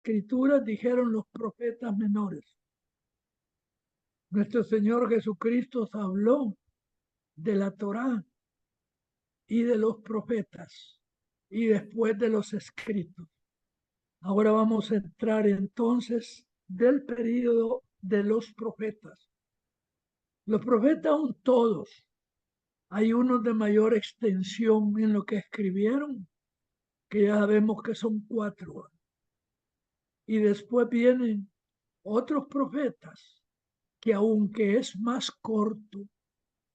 Escrituras dijeron los profetas menores. Nuestro Señor Jesucristo habló de la Torá y de los profetas y después de los escritos. Ahora vamos a entrar entonces del período de los profetas. Los profetas son todos. Hay unos de mayor extensión en lo que escribieron, que ya sabemos que son 4. Y después vienen otros profetas que aunque es más corto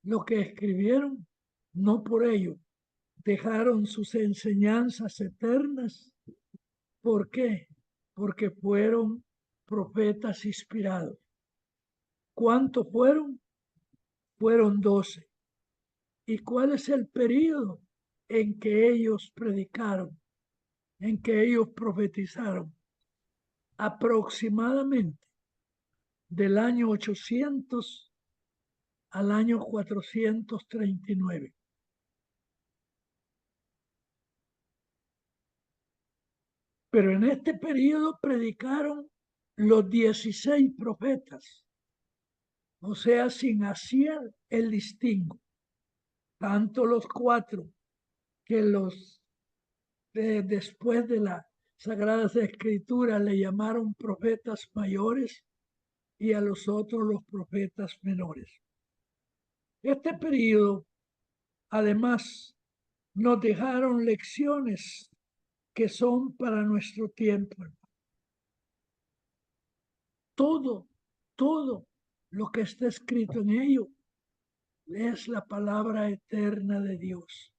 lo que escribieron, no por ello dejaron sus enseñanzas eternas. ¿Por qué? Porque fueron profetas inspirados. ¿Cuántos fueron? Fueron 12. ¿Y cuál es el período en que ellos predicaron, en que ellos profetizaron? Aproximadamente del año 800 al año 439. Pero en este periodo predicaron los 16 profetas, o sea, sin hacer el distingo, tanto los 4 que los después de las Sagradas Escrituras le llamaron profetas mayores y a los otros los profetas menores. Este periodo, además, nos dejaron lecciones que son para nuestro tiempo. Todo lo que está escrito en ello es la palabra eterna de Dios.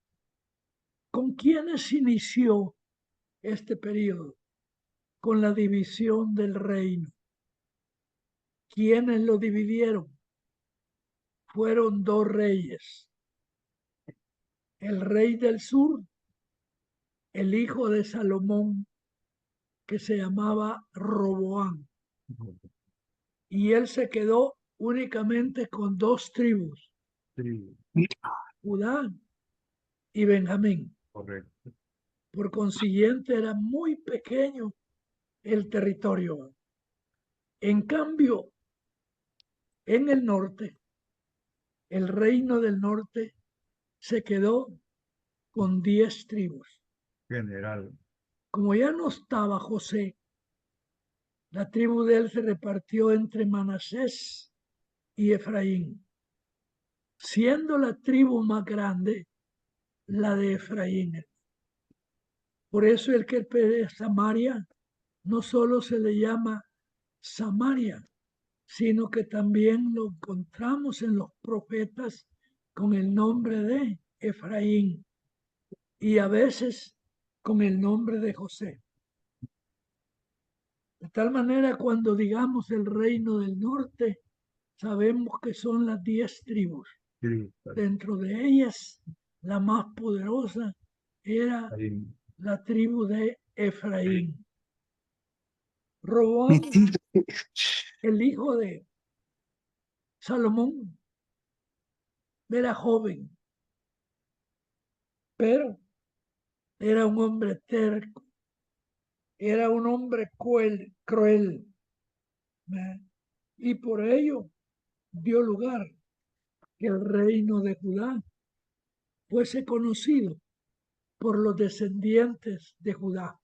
¿Con quiénes inició este periodo? Con la división del reino. ¿Quiénes lo dividieron? Fueron 2 reyes. El rey del sur, el hijo de Salomón, que se llamaba Roboán. Y él se quedó únicamente con 2 tribus, Judá y Benjamín. Correcto. Por consiguiente, era muy pequeño el territorio. En cambio, en el norte, el reino del norte se quedó con 10 tribus. General. Como ya no estaba José, la tribu de él se repartió entre Manasés y Efraín, siendo la tribu más grande la de Efraín. Por eso el que de Samaria no solo se le llama Samaria, sino que también lo encontramos en los profetas con el nombre de Efraín y a veces con el nombre de José. De tal manera, cuando digamos el reino del norte, sabemos que son las 10 tribus. Sí, Dentro de ellas, la más poderosa era ahí. la tribu de Efraín. Roboán, el hijo de Salomón, era joven, pero era un hombre terco, era un hombre cruel, ¿eh? Y por ello dio lugar que el reino de Judá fuese conocido por los descendientes de Judá,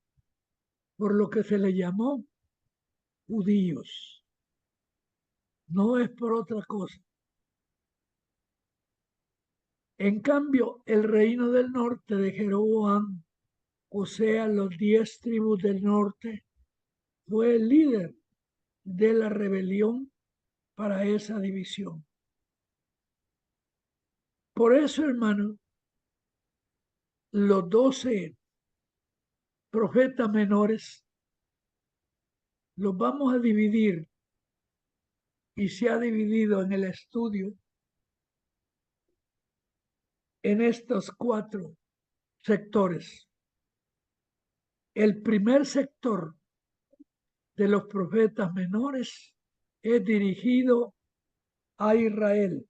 por lo que se le llamó judíos. No es por otra cosa. En cambio, el reino del norte de Jeroboam, o sea, los 10 tribus del norte, fue el líder de la rebelión para esa división. Por eso, hermano, los 12 profetas menores los vamos a dividir y se ha dividido en el estudio en estos 4 sectores. El primer sector de los profetas menores es dirigido a Israel.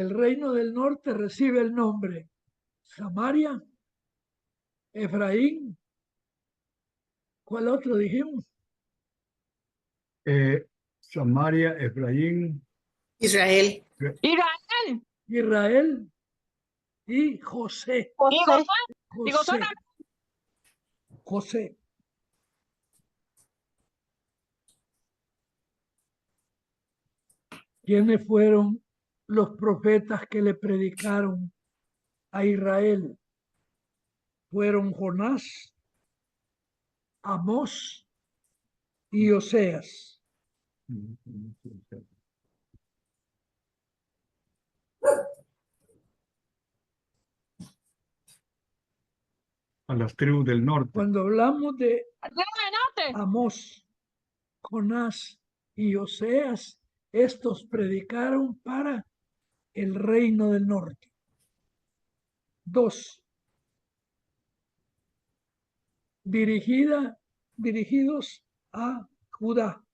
El reino del norte recibe el nombre Samaria, Efraín. ¿Cuál otro dijimos? Samaria, Efraín, Israel. Israel. Israel y José. José. Digo, José. son José. ¿Quiénes fueron los profetas que le predicaron a Israel? Fueron Jonás, Amós y Oseas. a las tribus del norte. Cuando hablamos de norte. Amós, Jonás y Oseas, estos predicaron para el reino del norte. 2. Dirigidos a Judá,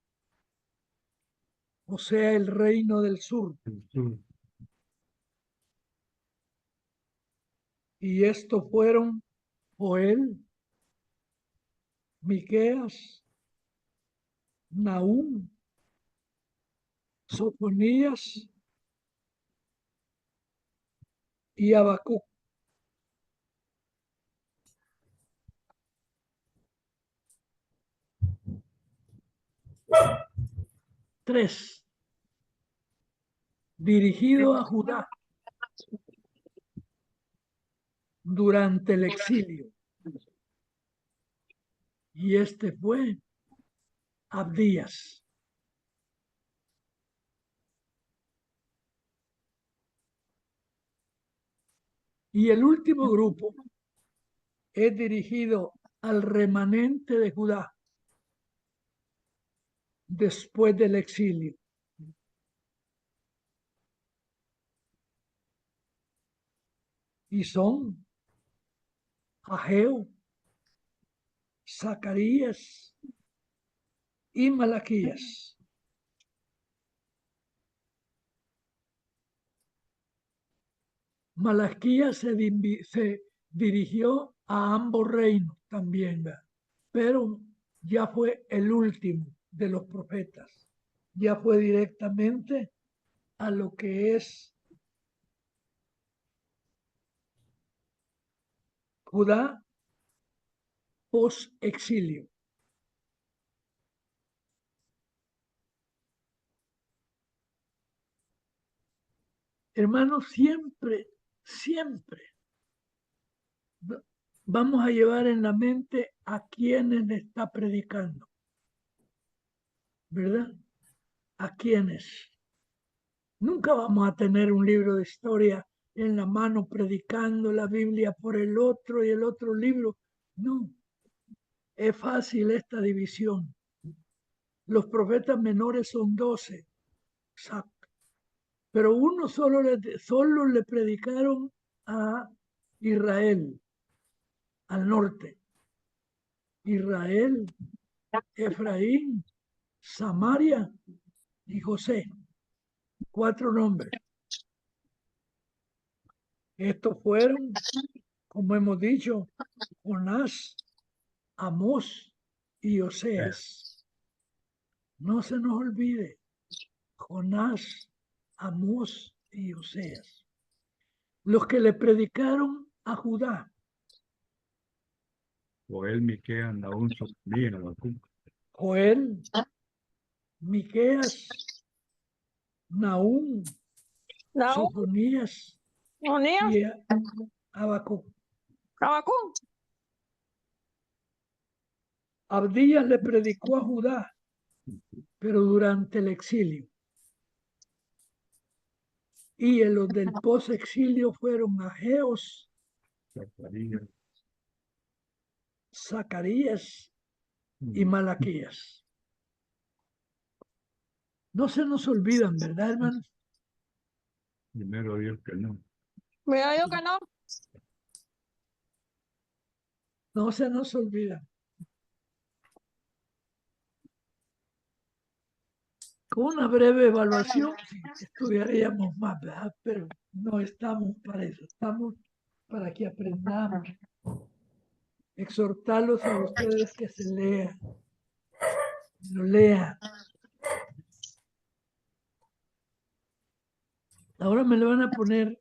o sea, el reino del sur. El sur. Y estos fueron Joel, Miqueas, Nahum, Sofonías y Habacuc. Tres. Dirigido a Judá durante el exilio. Y este fue Abdías. Y el último grupo es dirigido al remanente de Judá después del exilio. Y son Ageo, Zacarías y Malaquías. Malaquías se dirigió a ambos reinos también, ¿verdad? Pero ya fue el último de los profetas. Ya fue directamente a lo que es Judá post-exilio. Hermanos, siempre vamos a llevar en la mente a quienes le está predicando, ¿verdad? A quienes. Nunca vamos a tener un libro de historia en la mano predicando la Biblia por el otro y el otro libro. No, es fácil esta división. Los profetas menores son 12, pero uno solo le predicaron a Israel, al norte. Israel, Efraín, Samaria y José. 4 nombres. Estos fueron, como hemos dicho, Jonás, Amós y Oseas. No se nos olvide, Jonás, Amós y Oseas. Los que le predicaron a Judá. Joel, Miqueas, Nahum, Sofonías, Habacuc. Joel, Miqueas, Nahum, Sofonías y Habacuc. Abdías le predicó a Judá, pero durante el exilio. Y en los del post-exilio fueron Ageos, Zacarías y Malaquías. No se nos olvidan, ¿verdad, hermanos? Primero Dios que no. Mira yo que no. No se nos olvidan. Con una breve evaluación, sí, estudiaríamos más, ¿verdad? Pero no estamos para eso, estamos para que aprendamos. Exhortarlos a ustedes que se lean, lo lean. Ahora me le van a poner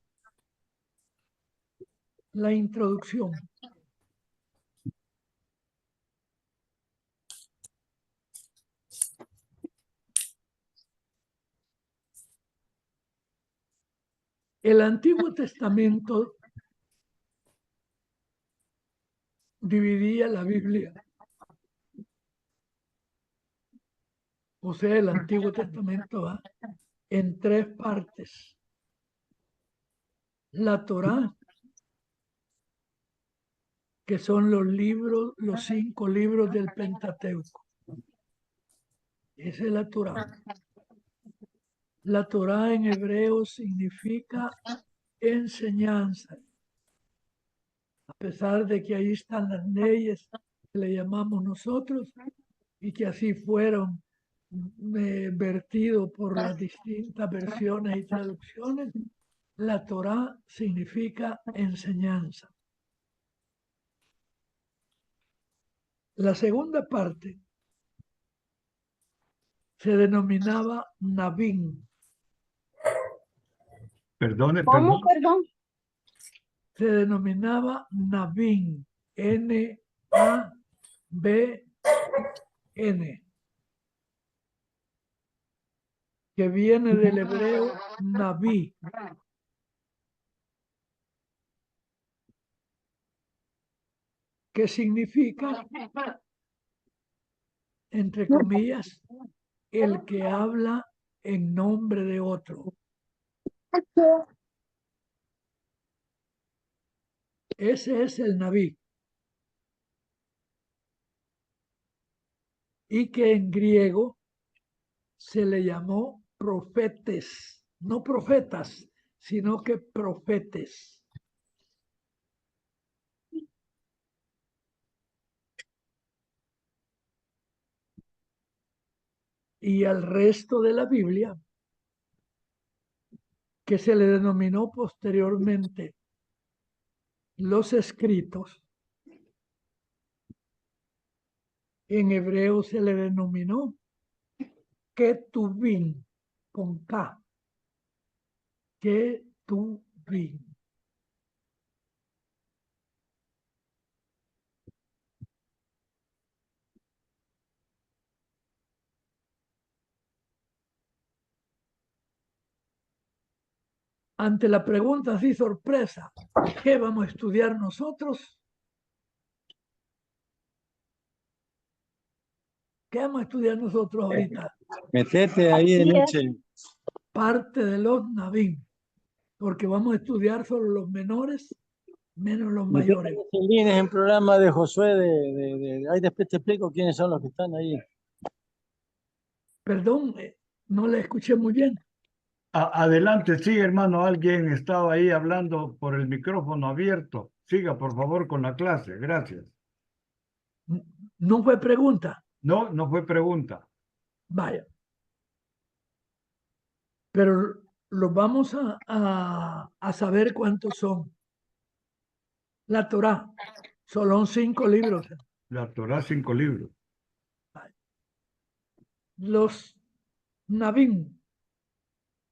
la introducción. El Antiguo Testamento dividía la Biblia. O sea, el Antiguo Testamento va en tres partes. La Torá, que son los libros, los 5 libros del Pentateuco. Esa es la Torá. La Torá en hebreo significa enseñanza. A pesar de que ahí están las leyes que le llamamos nosotros y que así fueron vertidos por las distintas versiones y traducciones, la Torá significa enseñanza. La segunda parte se denominaba Nabín. Perdone, ¿Cómo? perdón. Perdón. Se denominaba Nabín, N-A-B-N, que viene del hebreo Nabí, que significa, entre comillas, el que habla en nombre de otro. Ese es el Nabí. Y que en griego se le llamó profetes, no profetas, sino que profetes. Y al resto de la Biblia, que se le denominó posteriormente los escritos, en hebreo se le denominó Ketuvim, con K, Ketuvim. Ante la pregunta así sorpresa, ¿qué vamos a estudiar nosotros? ¿Qué vamos a estudiar nosotros ahorita? Metete ahí en ese. Parte de los Nabim, porque vamos a estudiar solo los menores, menos los mayores. Metete en el programa de Josué. Ahí después te explico quiénes son los que están ahí. Perdón, no le escuché muy bien. Adelante, sí, hermano. Alguien estaba ahí hablando por el micrófono abierto. Siga, por favor, con la clase. Gracias. No fue pregunta. No, no fue pregunta. Vaya. Pero los vamos a saber cuántos son. La Torá, solo 5 libros. La Torá, 5 libros. Los Nabim,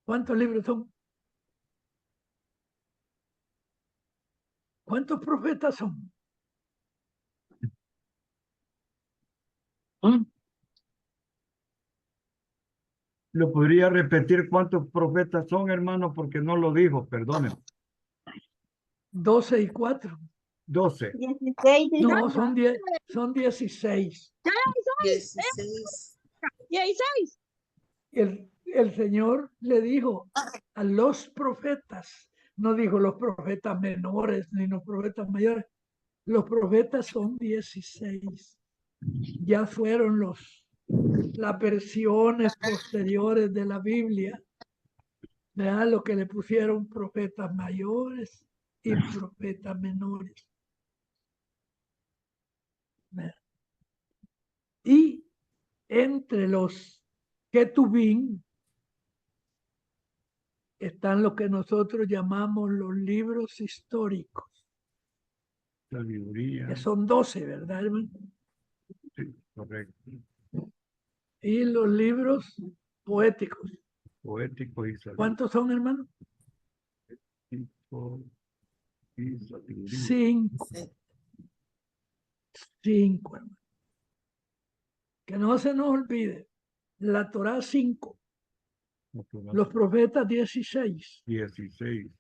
¿cuántos libros son? ¿Cuántos profetas son? ¿Lo podría repetir cuántos profetas son, hermano? Porque no lo dijo, perdónenme. 12 y 4. 12. 16. No, son 16. 16. 16. El Señor le dijo a los profetas, no dijo los profetas menores ni los profetas mayores, los profetas son 16. Ya fueron las versiones posteriores de la Biblia, ¿verdad? Lo que le pusieron profetas mayores y profetas menores. ¿Verdad? Y entre los Ketubín están lo que nosotros llamamos los libros históricos, Sabiduría. que son 12, ¿verdad, hermano? Sí, correcto. Y los libros poéticos. Poético y sabiduría. ¿Cuántos son, hermano? Y sabiduría. 5. 5, hermano. Que no se nos olvide. La Torá 5. Los profetas 16. 16.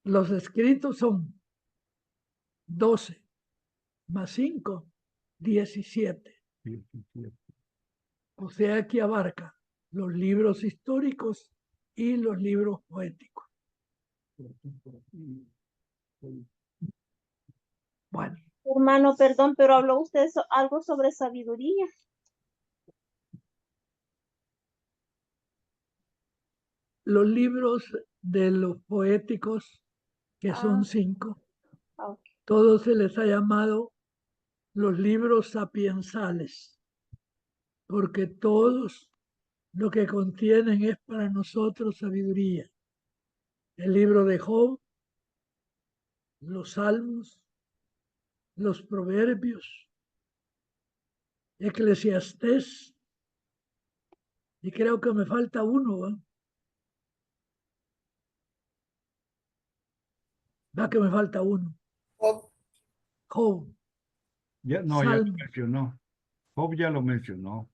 Los escritos son 12 más 5, 17. 17. O sea que abarca los libros históricos y los libros poéticos. Bueno, Hermano, perdón, pero habló usted algo sobre sabiduría. los libros de los poéticos, que son 5, Ok. todos se les ha llamado los libros sapiensales, porque todos lo que contienen es para nosotros sabiduría. El libro de Job, los Salmos, los Proverbios, Eclesiastés, y creo que me falta uno, ¿eh? Va que me falta uno. Job, Job, Ya, no, ya lo Salmo, mencionó. Job ya lo mencionó.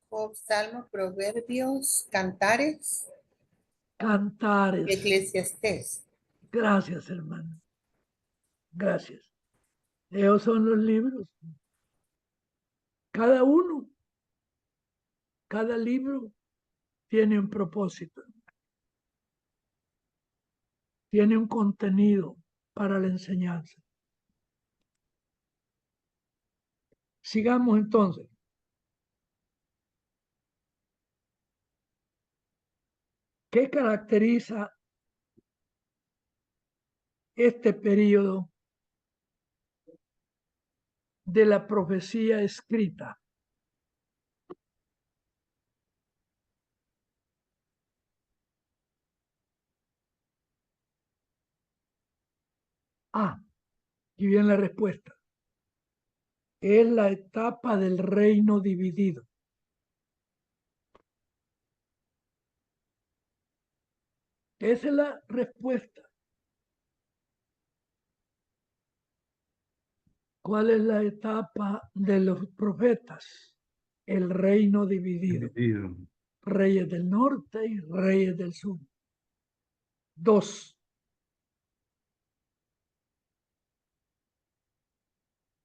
Job, Salmo, Proverbios, Cantares, Cantares. Eclesiastés. Gracias, hermano. Gracias. Esos son los libros. Cada uno, cada libro tiene un propósito, tiene un contenido para la enseñanza. Sigamos entonces. ¿Qué caracteriza este periodo de la profecía escrita? Ah, y viene la respuesta. Es la etapa del reino dividido. Esa es la respuesta. ¿Cuál es la etapa de los profetas? El reino dividido. Dividido. Reyes del norte y reyes del sur. 2.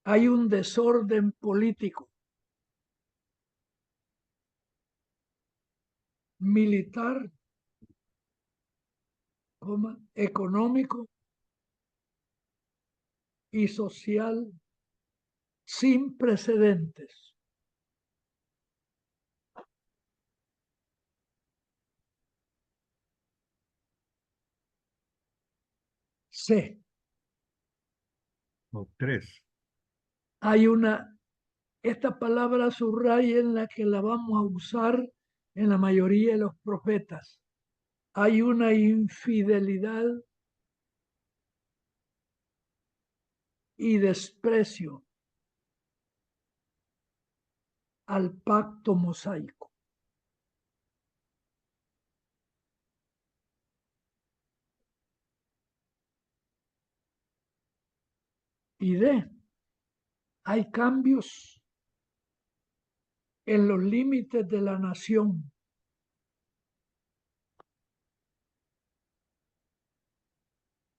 Hay un desorden político, militar, económico y social sin precedentes. C. O 3. Hay esta palabra subraya en la que la vamos a usar en la mayoría de los profetas. Hay una infidelidad y desprecio al pacto mosaico. Y D. Hay cambios en los límites de la nación.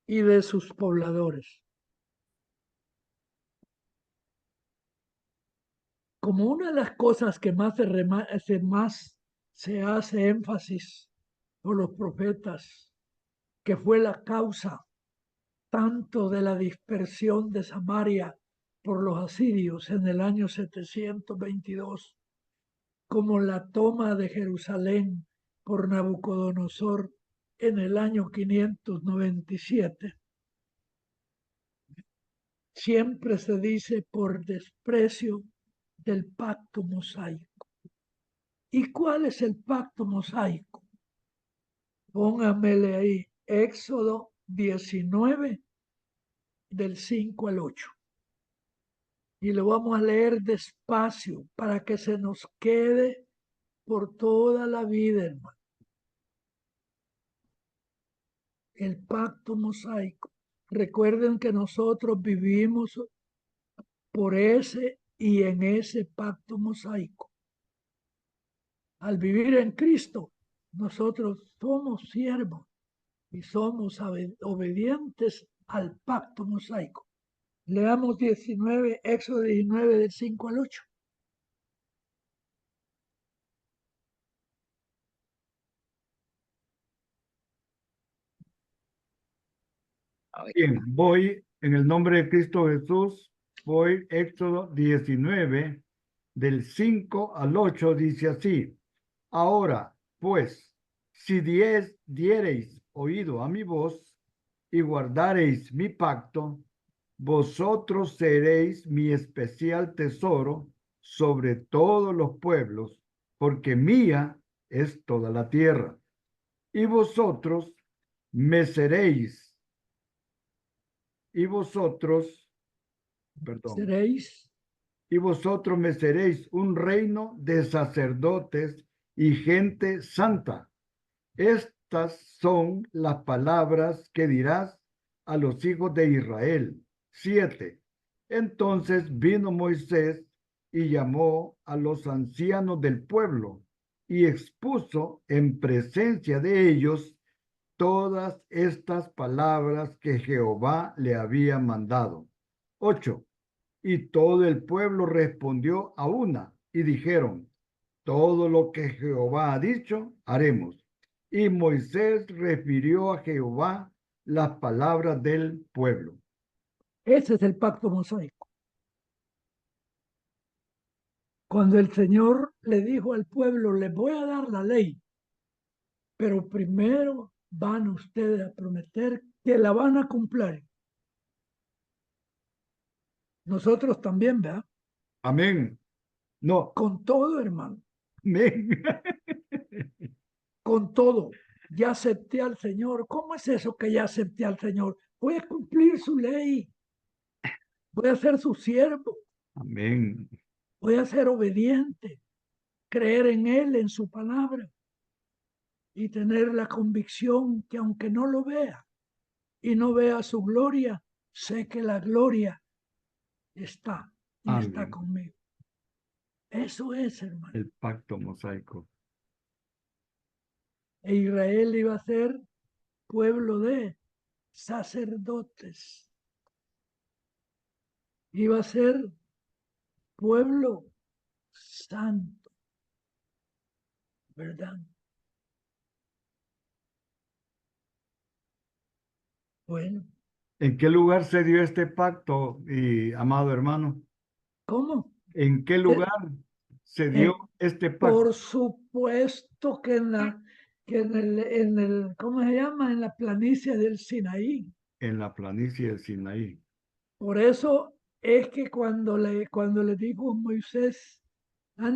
Y de sus pobladores. Como una de las cosas que más se hace énfasis por los profetas, que fue la causa tanto de la dispersión de Samaria por los asirios en el año 722, como la toma de Jerusalén por Nabucodonosor en el año 597, siempre se dice por desprecio del pacto mosaico. ¿Y cuál es el pacto mosaico? Póngamele ahí, Éxodo 19, del 5 al 8. Y lo vamos a leer despacio para que se nos quede por toda la vida, hermano. El pacto mosaico. Recuerden que nosotros vivimos por ese y en ese pacto mosaico. Al vivir en Cristo, nosotros somos siervos y somos obedientes al pacto mosaico. Leamos 19, Éxodo 19 del 5 al 8. Bien, voy en el nombre de Cristo Jesús, voy Éxodo 19, del 5 al 8, dice así. Ahora, pues, si diereis oído a mi voz y guardareis mi pacto, vosotros seréis mi especial tesoro sobre todos los pueblos, porque mía es toda la tierra. Y vosotros me seréis, y vosotros, perdón, Seréis y vosotros me seréis un reino de sacerdotes y gente santa. Estas son las palabras que dirás a los hijos de Israel. 7. Entonces vino Moisés y llamó a los ancianos del pueblo y expuso en presencia de ellos todas estas palabras que Jehová le había mandado. 8. Y todo el pueblo respondió a una y dijeron, todo lo que Jehová ha dicho, haremos. Y Moisés refirió a Jehová las palabras del pueblo. Ese es el pacto mosaico. Cuando el Señor le dijo al pueblo, les voy a dar la ley, pero primero van ustedes a prometer que la van a cumplir. Nosotros también, ¿verdad? Amén. No, Con todo, hermano, amén. con todo. Ya acepté al Señor. ¿Cómo es eso que ya acepté al Señor? Voy a cumplir su ley. Voy a ser su siervo. Amén. Voy a ser obediente. Creer en Él, en su palabra. Y tener la convicción que aunque no lo vea y no vea su gloria, sé que la gloria está y está Amén. conmigo. Eso es, hermano. El pacto mosaico. E Israel iba a ser pueblo de sacerdotes. Iba a ser pueblo santo, ¿verdad? Bueno, ¿En qué lugar se dio este pacto, amado hermano? ¿cómo? ¿En qué lugar se dio Eh, este pacto? Por supuesto que en el, ¿cómo se llama? En la planicie del Sinaí. En la planicie del Sinaí. Por eso es que cuando le dijo Moisés,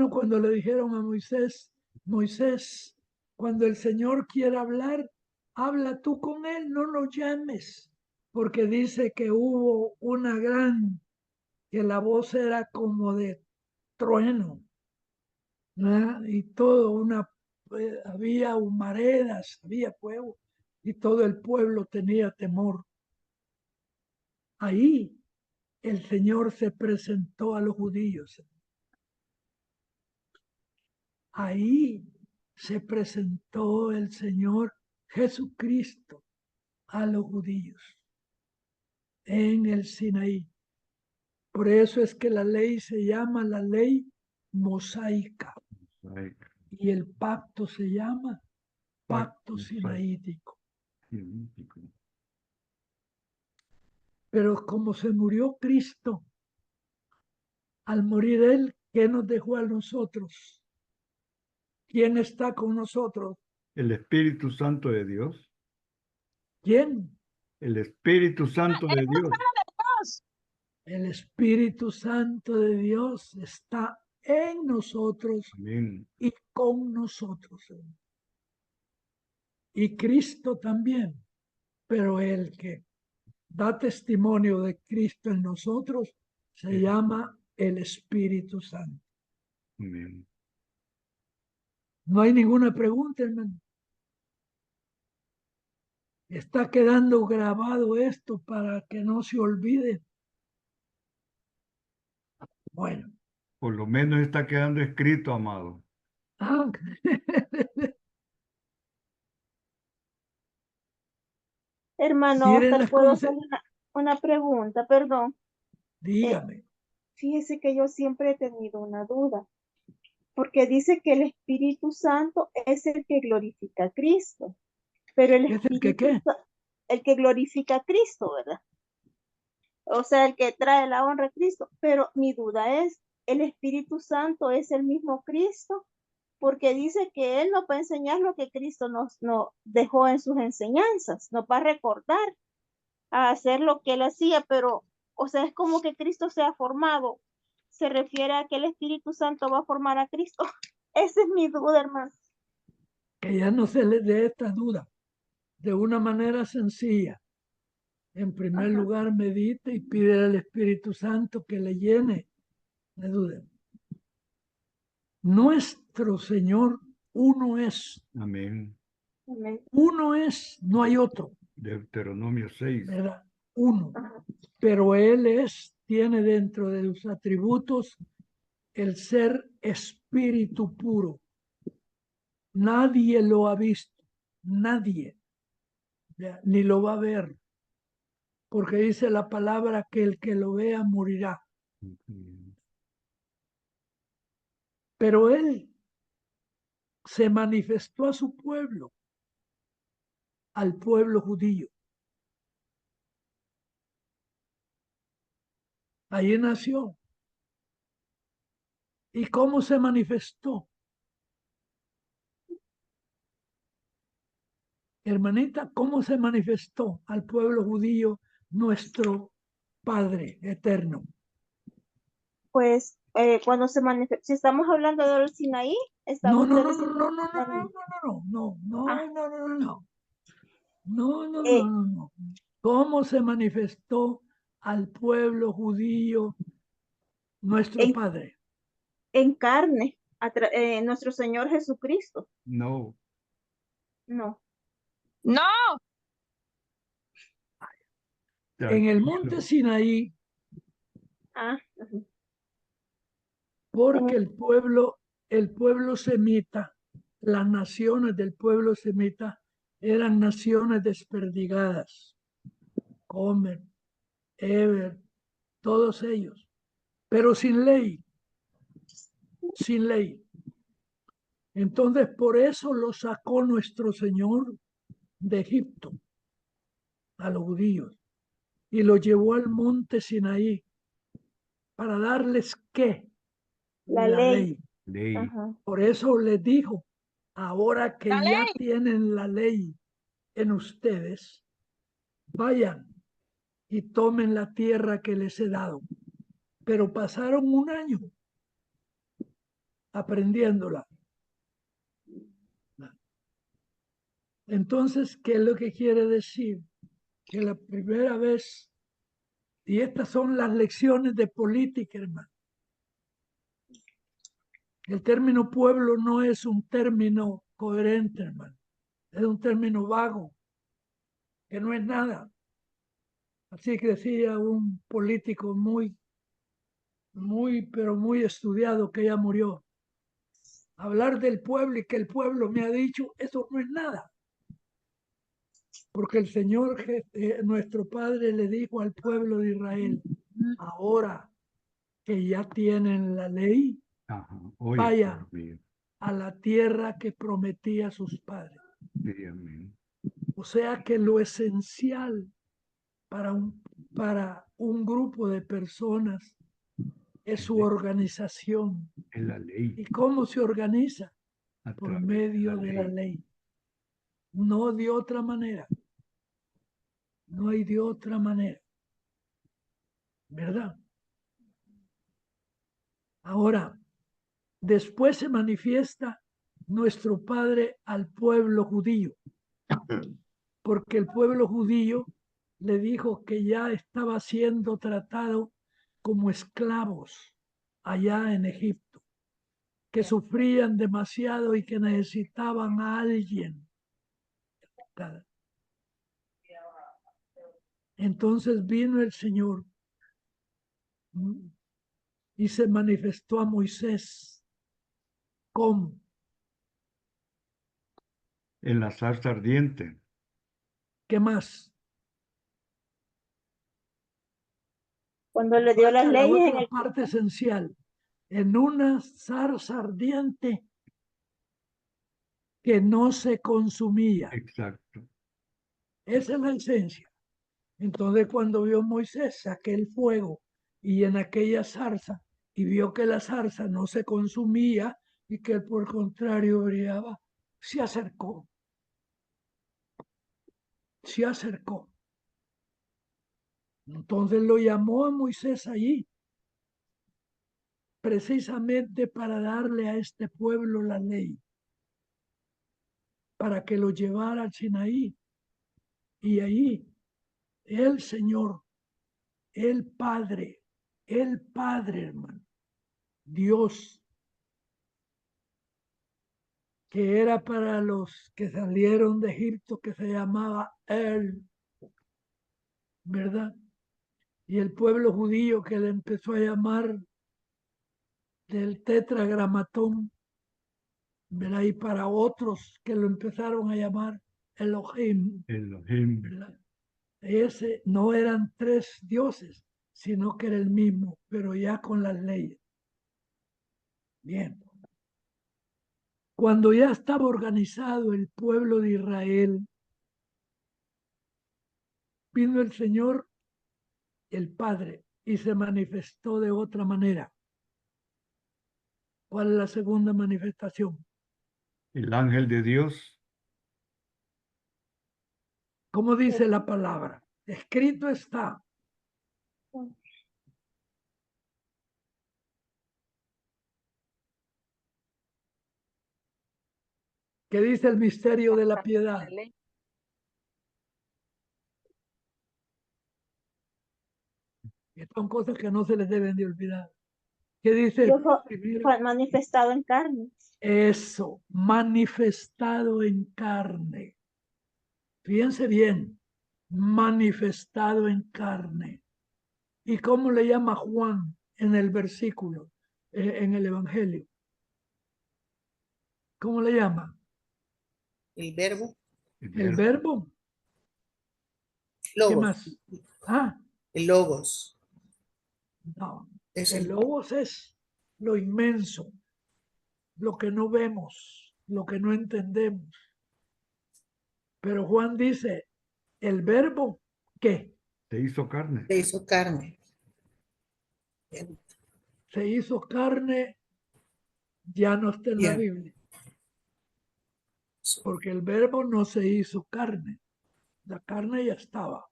cuando le dijeron a Moisés, Moisés, cuando el Señor quiera hablar, habla tú con él, no lo llames, porque dice que hubo una gran, que la voz era como de trueno, ¿no? Y todo, había humaredas, había fuego, y todo el pueblo tenía temor. Ahí el Señor se presentó a los judíos. Ahí se presentó el Señor Jesucristo a los judíos en el Sinaí. Por eso es que la ley se llama la ley mosaica y el pacto se llama pacto sinaítico. Pero como se murió Cristo, al morir Él, ¿qué nos dejó a nosotros? ¿Quién está con nosotros? El Espíritu Santo de Dios. ¿Quién? El Espíritu Santo de Dios. Dios. El Espíritu Santo de Dios está en nosotros Amén. y con nosotros. Y Cristo también. Pero el que da testimonio de Cristo en nosotros se llama el Espíritu Santo. Amén. No hay ninguna pregunta, hermano. Está quedando grabado esto para que no se olvide. Bueno. Por lo menos está quedando escrito, amado. Ah, Hermano miren Oscar, las ¿puedo hacer una pregunta? Perdón. Dígame. Fíjese que yo siempre he tenido una duda, porque dice que el Espíritu Santo es el que glorifica a Cristo, pero el ¿Es el que Espíritu qué? el que glorifica a Cristo, ¿verdad? O sea, el que trae la honra a Cristo. Pero mi duda es, ¿el Espíritu Santo es el mismo Cristo? Porque dice que Él nos va a enseñar lo que Cristo nos dejó en sus enseñanzas, nos va a recordar a hacer lo que Él hacía, pero, o sea, es como que Cristo se ha formado. Se refiere a que el Espíritu Santo va a formar a Cristo. Esa es mi duda, hermano. Que ya no se les dé esta duda. De una manera sencilla. En primer Ajá. lugar, medite y pide al Espíritu Santo que le llene de duda. Nuestro Señor, uno es. Amén. Amén. Uno es, no hay otro, Deuteronomio 6. ¿verdad? Uno. Ajá. Pero Él tiene dentro de sus atributos el ser espíritu puro. Nadie lo ha visto, nadie, ni lo va a ver, porque dice la palabra que el que lo vea morirá. Pero Él se manifestó a su pueblo, al pueblo judío. Allí nació. ¿Y cómo se manifestó? Hermanita, ¿cómo se manifestó al pueblo judío nuestro Padre eterno? Pues cuando se manifiesta, si estamos hablando del Sinaí, estaba No, no, usted no, no, diciendo no, no, no, Sinaí. no, no, Ah, no, no, no, no, no, no, no, eh, no, no, no. ¿Cómo se manifestó al pueblo judío nuestro en, Padre? en carne, nuestro Señor Jesucristo. No. No. No, En el monte Tranquilo. Sinaí, Ah, ujú. porque el pueblo semita, las naciones del pueblo semita eran naciones desperdigadas. Comer, Eber, todos ellos, pero sin ley, sin ley. Entonces, por eso lo sacó nuestro Señor de Egipto a los judíos y lo llevó al monte Sinaí para darles ¿qué? La La ley. ley. Ley. Ajá. Por eso les dijo, ahora que ya dale. tienen la ley en ustedes, vayan y tomen la tierra que les he dado. Pero pasaron un año aprendiéndola. Entonces, ¿qué es lo que quiere decir? Que la primera vez, y estas son las lecciones de política, hermano. El término pueblo no es un término coherente, hermano. Es un término vago, que no es nada. Así que decía un político pero muy estudiado que ya murió. Hablar del pueblo y que el pueblo me ha dicho, eso no es nada. Porque el Señor, nuestro Padre, le dijo al pueblo de Israel, ahora que ya tienen la ley, Ajá. Oye, vaya Dios mío. a la tierra que prometía a sus padres. Sí, amén. O sea que lo esencial para un grupo de personas es su organización. Es la ley. ¿Y cómo se organiza? A Por través de medio la de la ley. ley. No de otra manera. No hay de otra manera. ¿verdad? Ahora, después se manifiesta nuestro Padre al pueblo judío, porque el pueblo judío le dijo que ya estaba siendo tratado como esclavos allá en Egipto, que sufrían demasiado y que necesitaban a alguien. Entonces vino el Señor y se manifestó a Moisés. ¿Cómo? En la zarza ardiente. ¿Qué más? Cuando le dio las Falta la leyes en otra el parte esencial. En una zarza ardiente que no se consumía. Exacto. Esa es la esencia. Entonces cuando vio Moisés aquel fuego y en aquella zarza y vio que la zarza no se consumía y que por contrario brillaba, se acercó. Se acercó. Entonces lo llamó a Moisés allí, precisamente para darle a este pueblo la ley, para que lo llevara al Sinaí. Y ahí el Señor, el Padre, hermano, Dios, que era para los que salieron de Egipto, que se llamaba él, ¿verdad? Y el pueblo judío que le empezó a llamar del tetragramatón, ¿verdad? Y para otros que lo empezaron a llamar Elohim, Elohim. ¿verdad? Ese no eran tres dioses, sino que era el mismo, pero ya con las leyes. Bien. Cuando ya estaba organizado el pueblo de Israel, vino el Señor, el Padre, y se manifestó de otra manera. ¿Cuál es la segunda manifestación? El ángel de Dios. ¿Cómo dice la palabra? Escrito está. ¿Qué dice el misterio de la piedad? Que son cosas que no se les deben de olvidar. ¿Qué dice? Dios fue manifestado en carne. Eso, manifestado en carne. Fíjense bien, manifestado en carne. ¿Y cómo le llama Juan en el versículo, en el Evangelio? ¿Cómo le llama? El verbo, El verbo. ¿Qué logos, más? Ah, el logos. no. Es El el logos es lo inmenso, lo que no vemos, lo que no entendemos. Pero Juan dice, el verbo, ¿qué? Se hizo carne. se hizo carne. Se hizo carne, ya no está en la Bien. Biblia. Porque el verbo no se hizo carne. La carne ya estaba.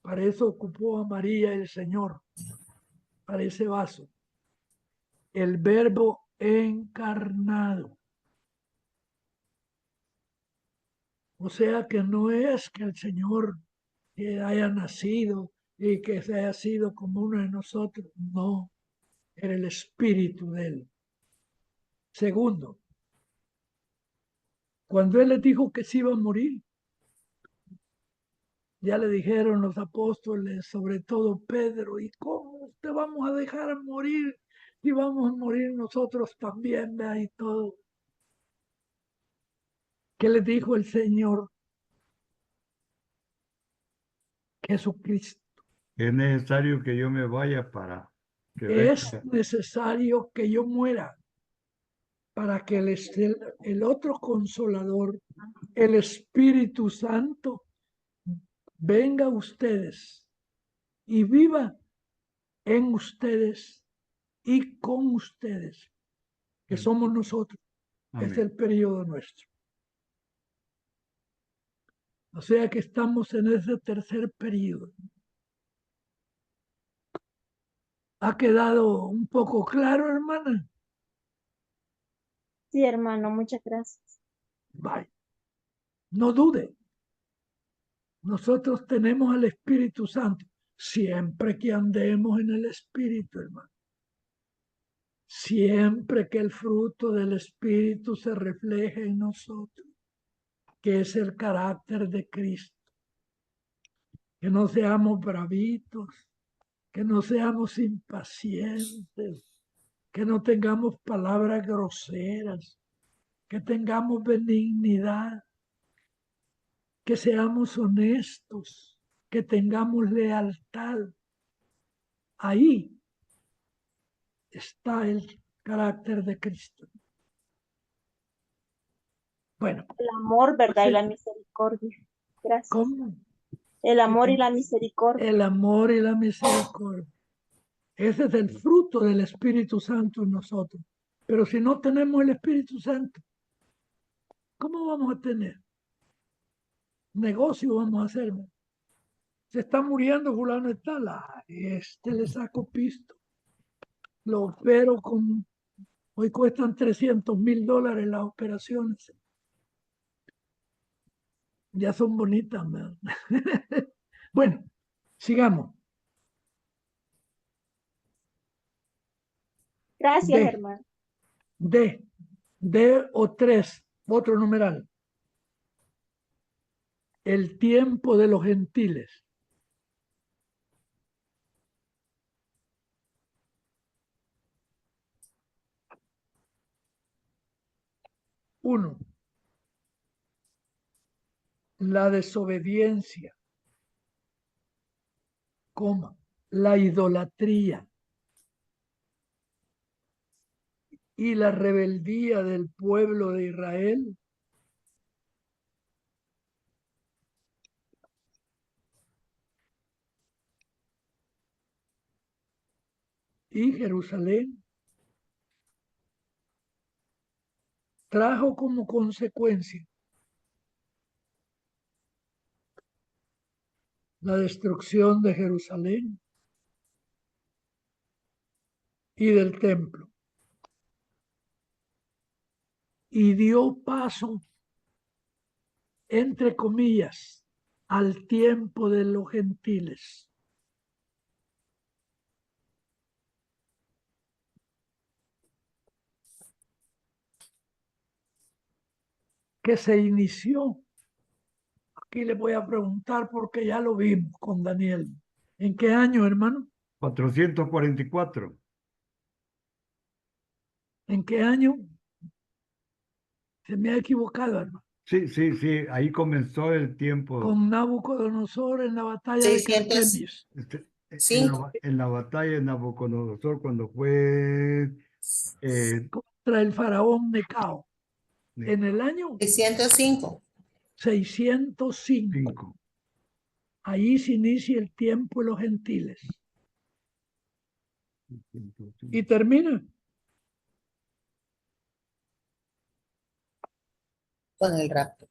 Para eso ocupó a María el Señor, para ese vaso. El verbo encarnado. O sea que no es que el Señor que haya nacido y que se haya sido como uno de nosotros. No, era el espíritu de él. Segundo, cuando él les dijo que se iba a morir, ya le dijeron los apóstoles, sobre todo Pedro, ¿y cómo te vamos a dejar morir? Y vamos a morir nosotros también, vea, y todo. ¿Qué les dijo el Señor Jesucristo? Es necesario que yo me vaya para que Es venga necesario que yo muera para que el otro consolador, el Espíritu Santo, venga a ustedes y viva en ustedes y con ustedes, que somos nosotros. Es Amén. el periodo nuestro. O sea que estamos en ese tercer periodo. ¿Ha quedado un poco claro, hermana? Sí, hermano, muchas gracias. Vaya, no dude. Nosotros tenemos el Espíritu Santo siempre que andemos en el Espíritu, hermano. Siempre que el fruto del Espíritu se refleje en nosotros, que es el carácter de Cristo. Que no seamos bravitos, que no seamos impacientes, que no tengamos palabras groseras, que tengamos benignidad, que seamos honestos, que tengamos lealtad. Ahí está el carácter de Cristo. Bueno, El amor, ¿verdad? Y pues, la misericordia. Gracias. ¿cómo? El amor y la misericordia. El amor y la misericordia. Ese es el fruto del Espíritu Santo en nosotros. Pero si no tenemos el Espíritu Santo, ¿cómo vamos a tener? Negocio vamos a hacer. Se está muriendo fulano de tal. Este le saco pisto. Lo opero con... Hoy cuestan $300,000 las operaciones. Ya son bonitas, ¿verdad? Bueno, sigamos. Gracias, D, hermano. D o 3, otro numeral. El tiempo de los gentiles. Uno, la desobediencia, coma, la idolatría y la rebeldía del pueblo de Israel y Jerusalén trajo como consecuencia la destrucción de Jerusalén y del templo y dio paso, entre comillas, al tiempo de los gentiles. Que se inició. Aquí le voy a preguntar porque ya lo vimos con Daniel. ¿En qué año, hermano? 444. ¿En qué año? Se me ha equivocado, hermano. Sí, sí, sí, ahí comenzó el tiempo. Con Nabucodonosor en la batalla de 605. Carquemis. En la batalla de Nabucodonosor, cuando fue Contra el faraón Necao. En el año 605. 605. 5. Ahí se inicia el tiempo de los gentiles. Y termina Con el rapto.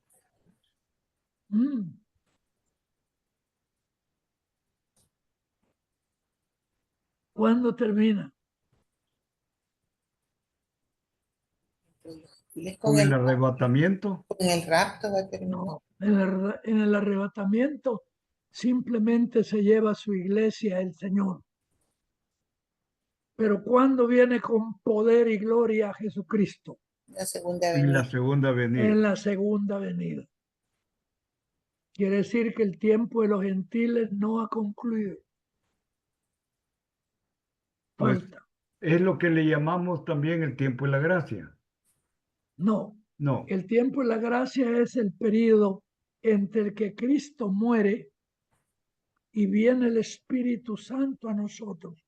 ¿Cuándo termina? Con el arrebatamiento. con el rapto va a terminar. No, en el arrebatamiento simplemente se lleva a su iglesia el Señor. Pero ¿cuándo viene con poder y gloria a Jesucristo? La segunda En la venida. segunda venida. En la segunda venida. Quiere decir que el tiempo de los gentiles no ha concluido. Pues Falta. es lo que le llamamos también el tiempo de la gracia. No. No, El tiempo de la gracia es el periodo entre el que Cristo muere y viene el Espíritu Santo a nosotros.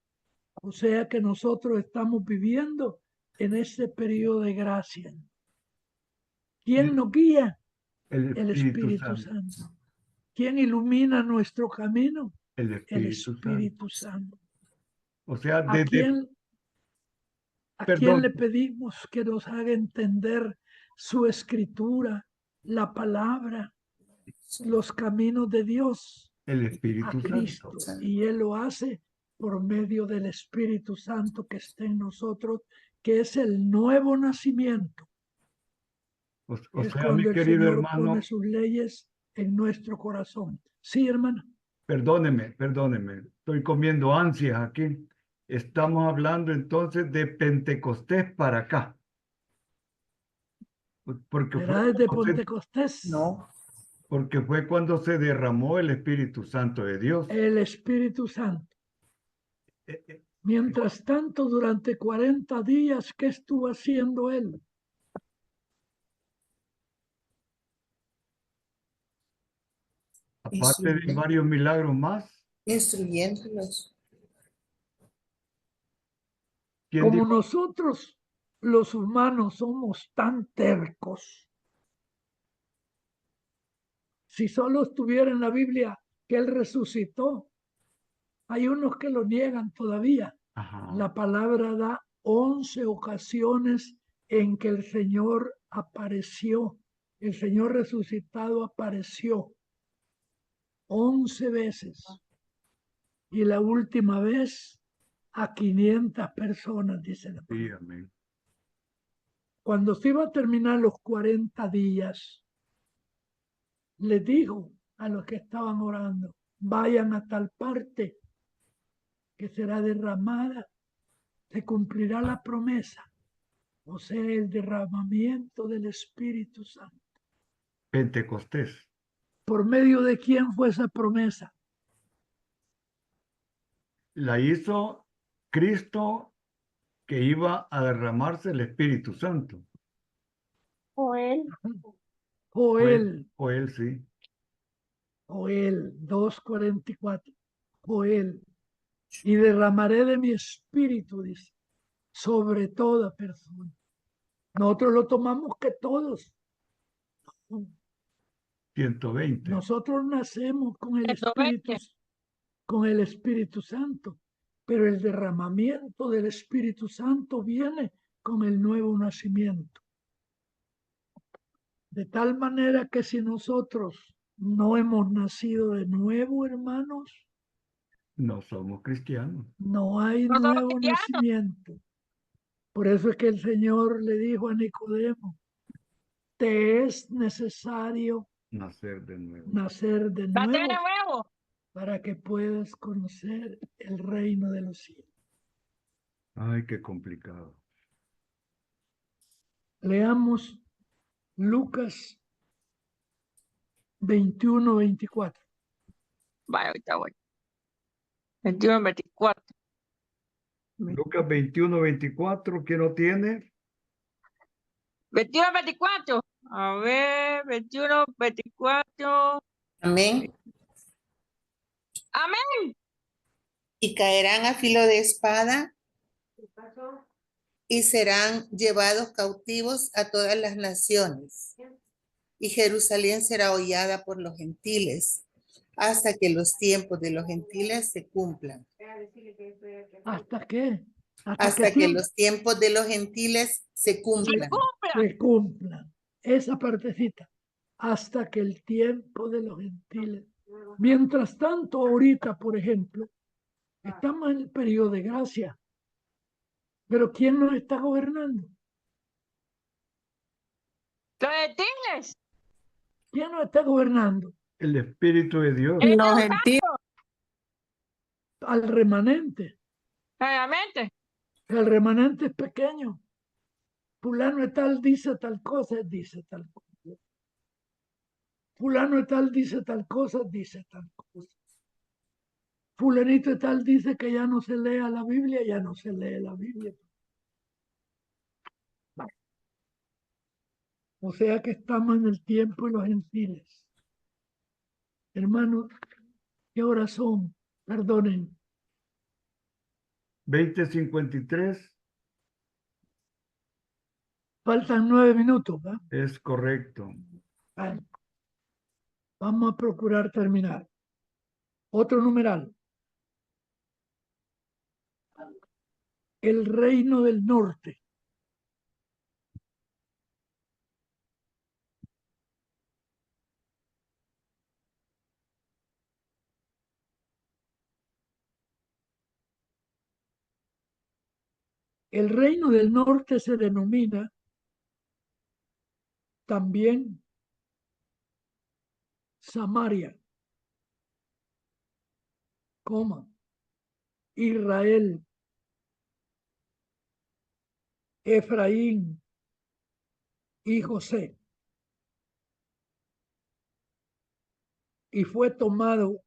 O sea que nosotros estamos viviendo en ese periodo de gracia. ¿Quién nos guía? el El Espíritu Espíritu Santo. Santo. ¿Quién ilumina nuestro camino? El El Espíritu Santo. Espíritu Santo. O sea, ¿A quién perdón, le pedimos que nos haga entender su escritura, la palabra? los caminos de Dios El a Espíritu Cristo. Santo. Y Él lo hace por medio del Espíritu Santo que está en nosotros, que es el nuevo nacimiento. O Es sea, cuando mi el querido Señor hermano, pone sus leyes en nuestro corazón. Sí, hermano. perdóneme, estoy comiendo ansias aquí. Estamos hablando entonces de Pentecostés para acá. Porque fue, ¿Será desde cuando se- Pentecostés? No. porque fue cuando se derramó el Espíritu Santo de Dios. El Espíritu Santo. Eh, eh, Mientras tanto, durante 40 días, ¿qué estuvo haciendo Él? Aparte de varios milagros más, Instruyéndolos. ¿quién Como dijo? nosotros, los humanos, somos tan tercos. Si solo estuviera en la Biblia que Él resucitó, hay unos que lo niegan todavía. Ajá. La palabra da 11 ocasiones en que el Señor apareció. El Señor resucitado apareció 11 veces. Y la última vez a 500 personas, dice la palabra. Sí, amén. Cuando se iba a terminar los 40 días, les dijo a los que estaban orando, vayan a tal parte que será derramada, se cumplirá la promesa, o sea, el derramamiento del Espíritu Santo. Pentecostés. ¿Por medio de quién fue esa promesa? La hizo Cristo, que iba a derramarse el Espíritu Santo. Joel, Joel, Sí. Joel 2:44. Joel, y derramaré de mi espíritu, dice, sobre toda persona. Nosotros lo tomamos que todos. 120. Nosotros nacemos ¿120? con el Espíritu Santo, pero el derramamiento del Espíritu Santo viene con el nuevo nacimiento. De tal manera que si nosotros no hemos nacido de nuevo, hermanos, No somos cristianos. no hay No somos nuevo cristianos. nacimiento. Por eso es que el Señor le dijo a Nicodemo, te es necesario Nacer de nuevo. nacer de Nacer de nuevo nuevo. para que puedas conocer el reino de los cielos. Ay, qué complicado. Leamos Lucas 21-24. Vaya, ahorita voy. 21, 24. Lucas 21-24, ¿quién lo tiene? 21, 24. A ver, 21, 24. Amén. Amén. Y caerán a filo de espada y serán llevados cautivos a todas las naciones. Y Jerusalén será hollada por los gentiles hasta que los tiempos de los gentiles se cumplan. ¿Hasta qué? Hasta que los tiempos de los gentiles se cumplan. se cumplan. Esa partecita. Hasta que el tiempo de los gentiles. Mientras tanto, ahorita, por ejemplo, estamos en el periodo de gracia. Pero ¿quién nos está gobernando? Los gentiles. ¿Quién nos está gobernando? El Espíritu de Dios. Los gentiles. Al remanente. Realmente. El remanente es pequeño. Fulano de tal dice tal cosa, dice tal cosa. Fulano de tal dice tal cosa, dice tal cosa. Fulanito de tal dice que ya no se lea la Biblia, ya no se lee la Biblia. Vale. O sea que estamos en el tiempo de los gentiles. Hermanos, ¿qué horas son? Perdonen. 20:53 Faltan 9 minutos, ¿verdad? es correcto. Vale. Vamos a procurar terminar. Otro numeral. El reino del norte. El reino del norte se denomina también Samaria, Israel, Efraín y José. Y fue tomado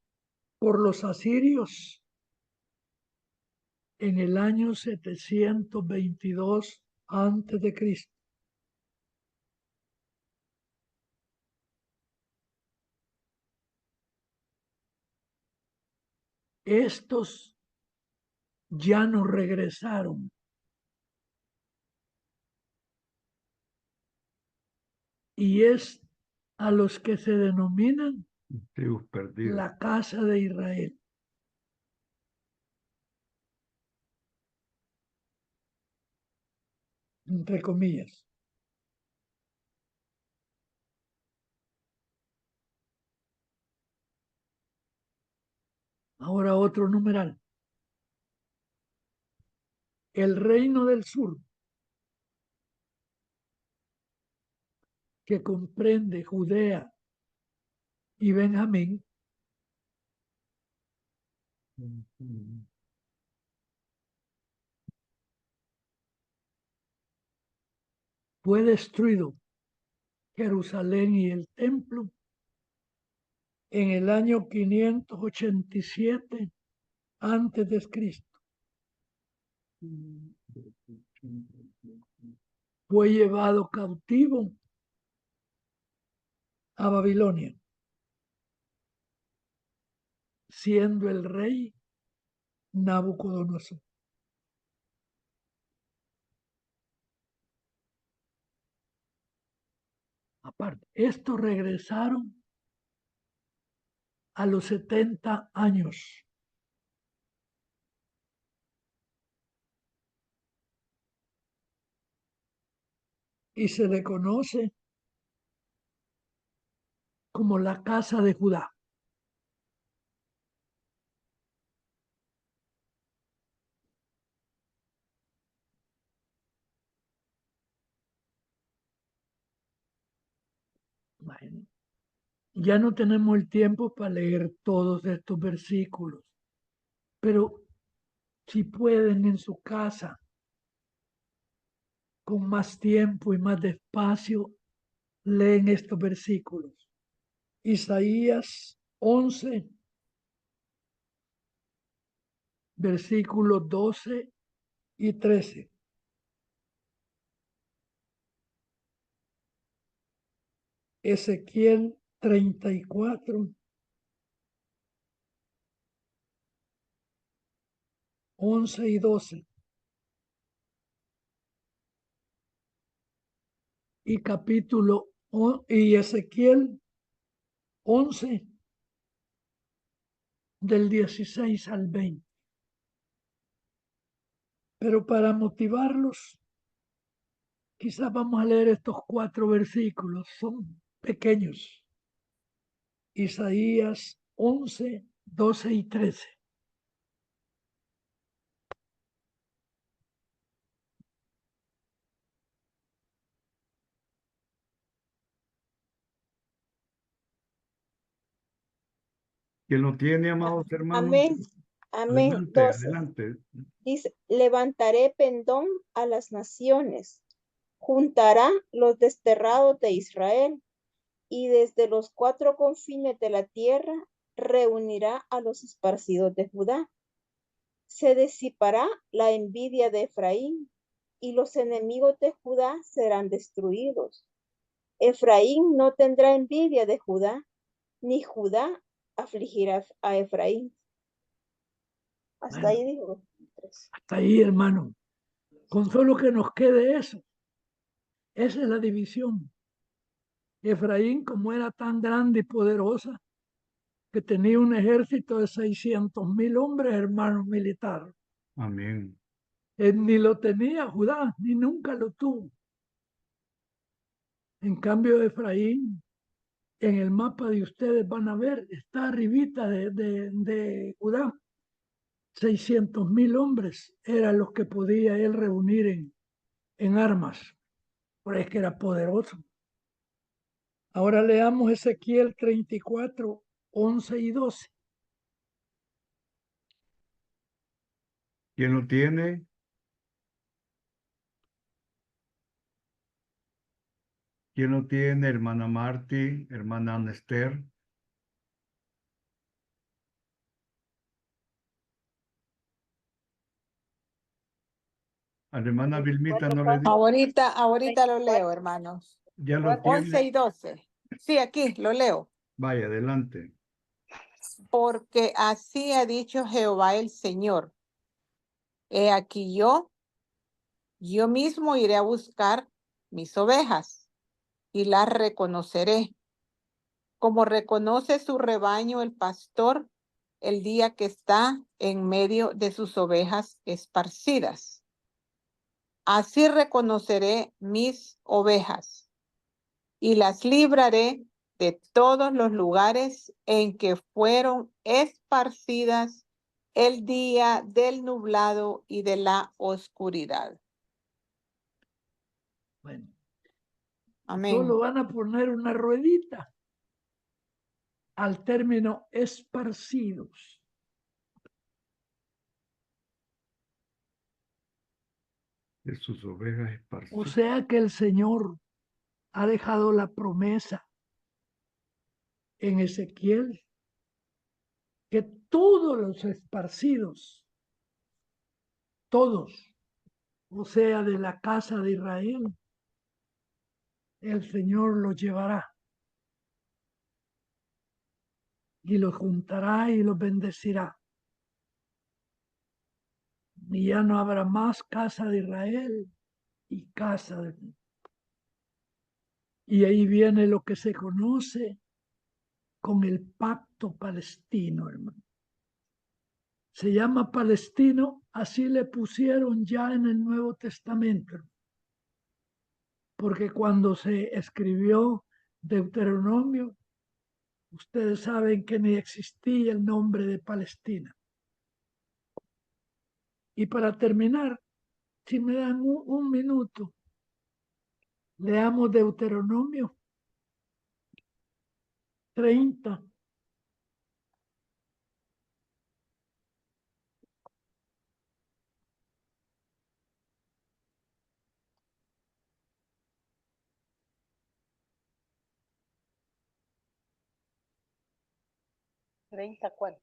por los asirios en el año 722 antes de Cristo. Estos ya no regresaron. Y es a los que se denominan Tribus perdidas. la casa de Israel. Entre comillas. Ahora otro numeral. El reino del sur, que comprende Judea y Benjamín, fue destruido Jerusalén y el templo en el año 587 antes de Cristo. Fue llevado cautivo a Babilonia, siendo el rey Nabucodonosor. Aparte, estos regresaron a los 70 años. Y se le conoce como la casa de Judá. Bueno, ya no tenemos el tiempo para leer todos estos versículos, pero si pueden en su casa, con más tiempo y más despacio, leen estos versículos. Isaías 11, versículos 12 y 13. Ezequiel 34, 11 y 12. Y y Ezequiel 11 del 16 al 20. Pero para motivarlos, quizás vamos a leer estos 4 versículos, son pequeños. Isaías 11, 12 y 13. ¿Quién lo tiene, amados hermanos? Amén. Amén. Adelante, 12. adelante. Dice, levantaré pendón a las naciones, juntará los desterrados de Israel y desde los 4 confines de la tierra reunirá a los esparcidos de Judá. Se disipará la envidia de Efraín y los enemigos de Judá serán destruidos. Efraín no tendrá envidia de Judá, ni Judá afligirá a Efraín. Hasta Bueno, ahí dijo. hasta ahí, hermano. Con solo que nos quede eso. Esa es la división. Efraín, como era tan grande y poderosa, que tenía un ejército de 600,000 hombres, hermanos militares. Amén. Él ni lo tenía Judá, ni nunca lo tuvo. En cambio, Efraín, en el mapa de ustedes van a ver, está arribita de Judá. 600,000 hombres eran los que podía él reunir en armas. Por eso es que era poderoso. Ahora leamos Ezequiel 34, 11 y 12. ¿Quién lo tiene? ¿Quién lo tiene, hermana Marty, hermana Anester? A la hermana Vilmita no le di. Ahorita lo leo, hermanos. Ya lo 11 tiene. y 12. Sí, aquí lo leo. Vaya, adelante. Porque así ha dicho Jehová el Señor. He aquí yo mismo iré a buscar mis ovejas y las reconoceré, como reconoce su rebaño el pastor el día que está en medio de sus ovejas esparcidas. Así reconoceré mis ovejas y las libraré de todos los lugares en que fueron esparcidas el día del nublado y de la oscuridad. Bueno, Amén. solo van a poner una ruedita al término esparcidos. De sus ovejas O esparcidas. sea que el Señor ha dejado la promesa en Ezequiel que todos los esparcidos, todos, o sea, de la casa de Israel, el Señor los llevará y los juntará y los bendecirá. Y ya no habrá más casa de Israel y casa de... Y ahí viene lo que se conoce con el pacto palestino, hermano. Se llama palestino, así le pusieron ya en el Nuevo Testamento. Porque cuando se escribió Deuteronomio, ustedes saben que ni existía el nombre de Palestina. Y para terminar, si me dan un minuto, leamos Deuteronomio 30. ¿cuánto?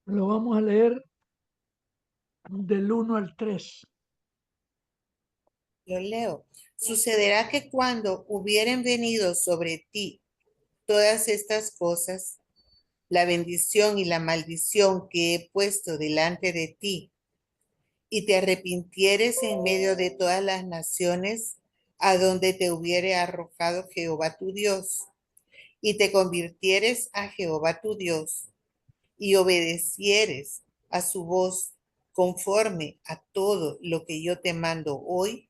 Lo vamos a leer del 1 al 3. Lo leo. Sucederá que cuando hubieren venido sobre ti todas estas cosas, la bendición y la maldición que he puesto delante de ti, y te arrepintieres en medio de todas las naciones a donde te hubiere arrojado Jehová tu Dios, y te convirtieres a Jehová tu Dios, y obedecieres a su voz conforme a todo lo que yo te mando hoy,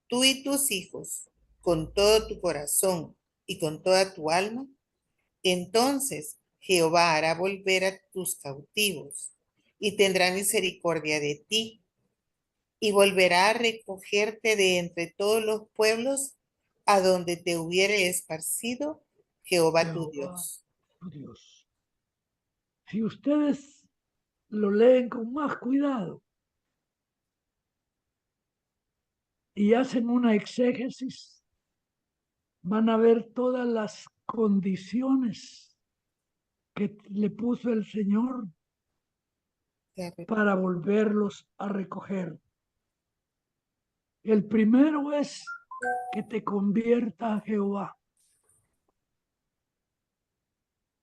tú y tus hijos, con todo tu corazón y con toda tu alma, entonces Jehová hará volver a tus cautivos y tendrá misericordia de ti y volverá a recogerte de entre todos los pueblos a donde te hubiere esparcido Jehová tu Dios. Dios. Si ustedes lo leen con más cuidado y hacen una exégesis, van a ver todas las condiciones que le puso el Señor para volverlos a recoger. El primero es que te convierta a Jehová.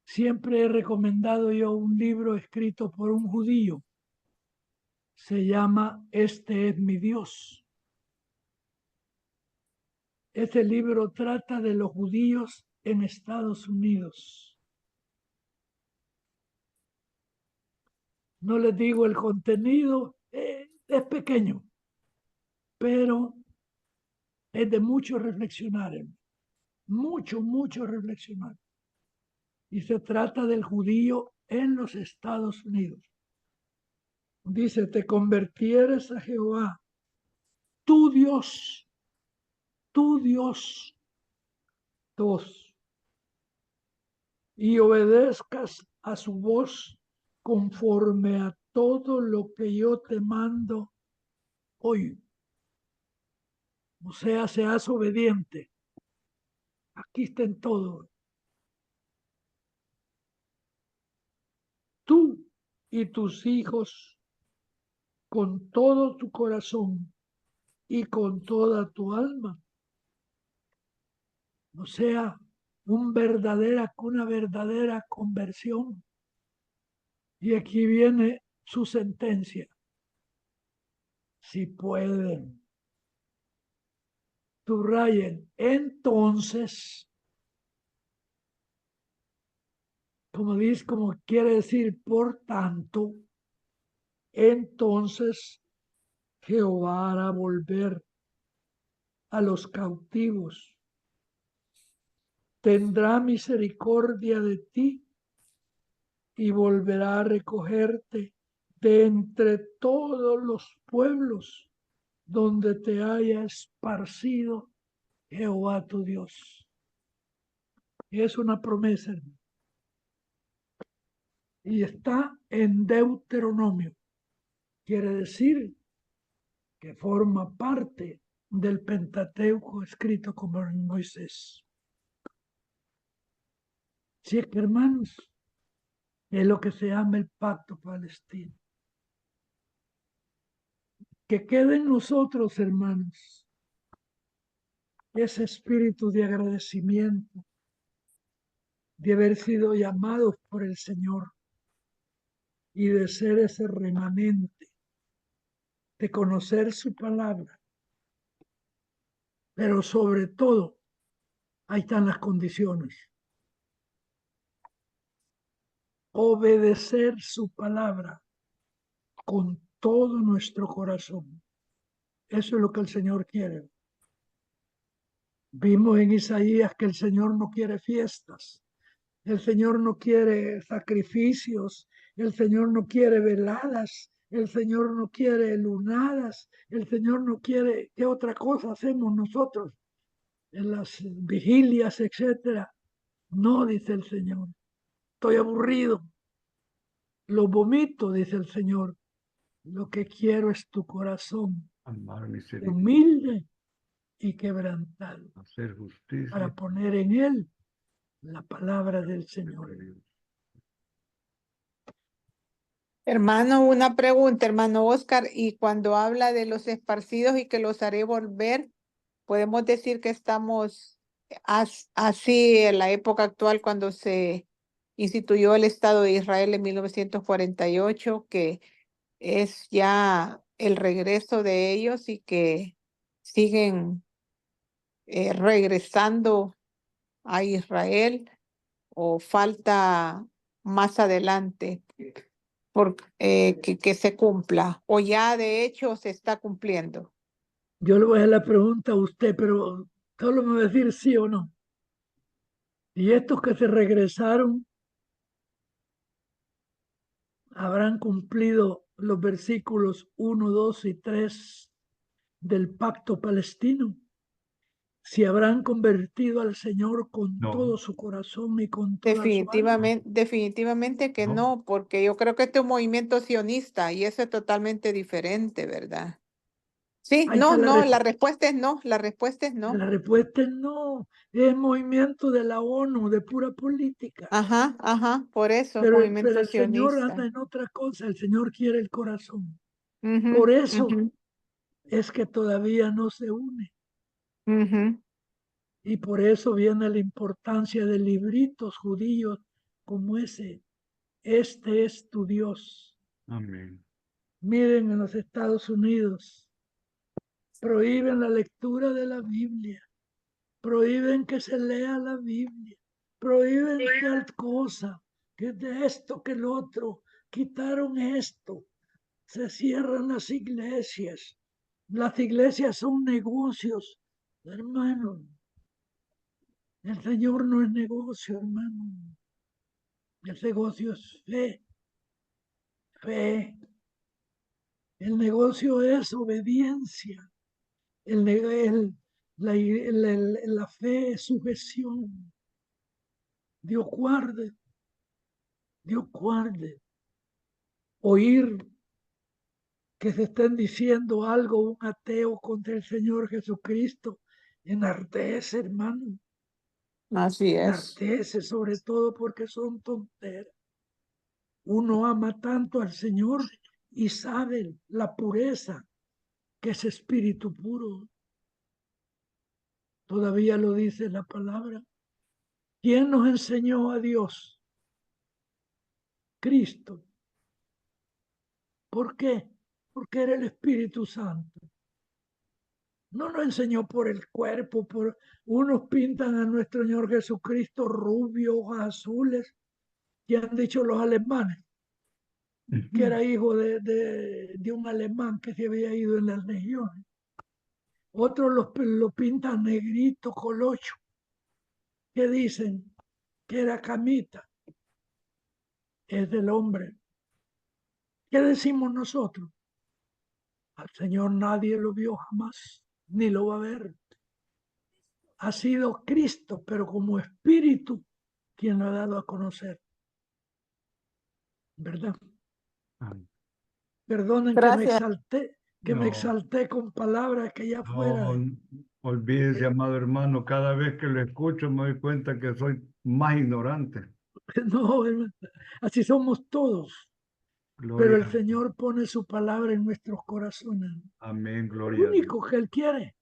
Siempre he recomendado yo un libro escrito por un judío. Se llama Este es mi Dios. Este libro trata de los judíos en Estados Unidos. No les digo el contenido, es pequeño, pero es de mucho reflexionar. mucho reflexionar. Y se trata del judío en los Estados Unidos. Dice, te convirtieres a Jehová, tu Dios, 2, y obedezcas a su voz conforme a todo lo que yo te mando hoy. O sea, seas obediente. Aquí está en todo. Tú y tus hijos con todo tu corazón y con toda tu alma. O sea, una verdadera conversión. Y aquí viene su sentencia. Si pueden, subrayen, entonces, como quiere decir, por tanto, entonces Jehová hará volver a los cautivos. Tendrá misericordia de ti y volverá a recogerte de entre todos los pueblos donde te haya esparcido Jehová tu Dios. Es una promesa, hermano. Y está en Deuteronomio. Quiere decir que forma parte del Pentateuco escrito como en Moisés. Si es que, hermanos, es lo que se llama el pacto palestino. Que quede en nosotros, hermanos, ese espíritu de agradecimiento, de haber sido llamados por el Señor y de ser ese remanente, de conocer su palabra. Pero sobre todo, ahí están las condiciones. Obedecer su palabra con todo nuestro corazón. Eso es lo que el Señor quiere. Vimos en Isaías que el Señor no quiere fiestas, el Señor no quiere sacrificios, el Señor no quiere veladas, el Señor no quiere lunadas, el Señor no quiere. ¿Qué otra cosa hacemos nosotros en las vigilias, etcétera? No, dice el Señor, estoy aburrido, lo vomito, dice el Señor. Lo que quiero es tu corazón humilde y quebrantado, hacer justicia para poner en él la palabra del Señor. Hermano, una pregunta, hermano Oscar, y cuando habla de los esparcidos y que los haré volver, podemos decir que estamos así en la época actual cuando se instituyó el Estado de Israel en 1948, que es ya el regreso de ellos y que siguen regresando a Israel, o falta más adelante que se cumpla, o ya de hecho se está cumpliendo. Yo le voy a hacer la pregunta a usted, pero solo me va a decir sí o no. Y estos que se regresaron habrán cumplido los versículos 1, 2 y 3 del pacto palestino. Si habrán convertido al Señor con No. todo su corazón y con toda su alma. Definitivamente que no, porque yo creo que este es un movimiento sionista y eso es totalmente diferente, ¿verdad? Sí, Ahí está la respuesta es no, la respuesta es no. La respuesta es no, es movimiento de la ONU, de pura política. Ajá, por eso, Pero movimiento el Señor sionista. anda en otra cosa, el Señor quiere el corazón. Ujú, Por eso ujú, es que todavía no se une. ujú. Y por eso viene la importancia de libritos judíos como ese. Este es tu Dios. Amén. Miren, en los Estados Unidos prohíben la lectura de la Biblia, prohíben que se lea la Biblia, prohíben tal cosa, que de esto, que el otro, quitaron esto, se cierran las iglesias. Las iglesias son negocios, hermano. El Señor no es negocio, hermano. El negocio es fe. Fe. El negocio es obediencia. La fe es sujeción. Dios guarde. Dios guarde. Oír que se estén diciendo algo un ateo contra el Señor Jesucristo enardece, hermano. Así es. Enardece, sobre todo porque son tonteras. Uno ama tanto al Señor y sabe la pureza que es espíritu puro. Todavía lo dice la palabra. ¿Quién nos enseñó a Dios? Cristo. ¿Por qué? Porque era el Espíritu Santo. No nos enseñó por el cuerpo, unos pintan a nuestro Señor Jesucristo rubio, ojos azules, que han dicho los alemanes, que era hijo de un alemán que se había ido en las legiones. Otros lo pintan negrito, colocho, que dicen que era camita. Es del hombre. ¿Qué decimos nosotros? Al Señor nadie lo vio jamás, ni lo va a ver. Ha sido Cristo, pero como espíritu, quien lo ha dado a conocer. ¿Verdad? Perdonen Gracias. que me No. exalté con palabras que ya fuera. No, olvídese, amado hermano, cada vez que lo escucho me doy cuenta que soy más ignorante. No, hermano, así somos todos. Pero Gloria el a- Señor pone su palabra en nuestros corazones. Amén, Lo gloria a Dios. único que Él quiere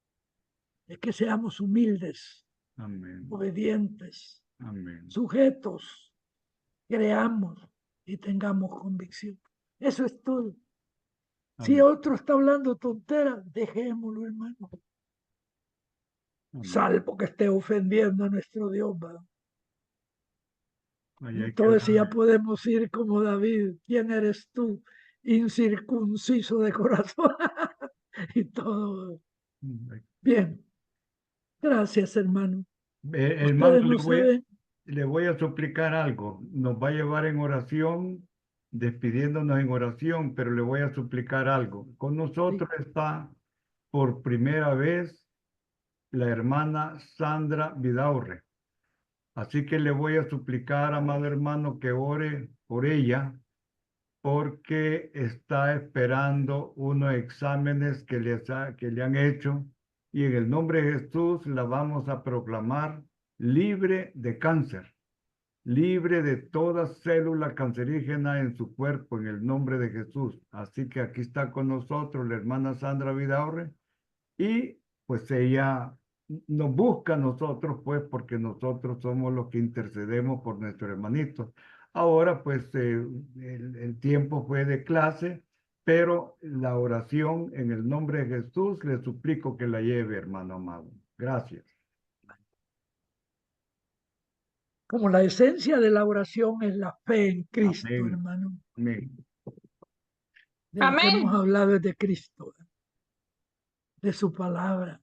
es que seamos humildes, Amén, obedientes, amén. sujetos, creamos y tengamos convicción. Eso es todo. Si Amén, otro está hablando tonteras, dejémoslo, hermano. amén. Salvo que esté ofendiendo a nuestro Dios. ¿verdad? Ahí hay que Entonces ya darle. podemos ir como David. ¿Quién eres tú? Incircunciso de corazón. Y todo. Bien. Gracias, hermano. Hermano, Ustedes no se ven. le voy a suplicar algo. Nos va a llevar en oración, despidiéndonos en oración, pero le voy a suplicar algo. Con nosotros está por primera vez la hermana Sandra Vidaurre. Así que le voy a suplicar, amado hermano, que ore por ella, porque está esperando unos exámenes que le han hecho, y en el nombre de Jesús la vamos a proclamar libre de cáncer, libre de toda célula cancerígena en su cuerpo, en el nombre de Jesús. Así que aquí está con nosotros la hermana Sandra Vidaurre, y pues ella nos busca a nosotros, pues, porque nosotros somos los que intercedemos por nuestro hermanito. Ahora, pues, el tiempo fue de clase, pero la oración en el nombre de Jesús, le suplico que la lleve, hermano amado. Gracias. Como la esencia de la oración es la fe en Cristo, Amén. hermano. Amén. De lo que hemos Amén. hablado es de Cristo, de su palabra.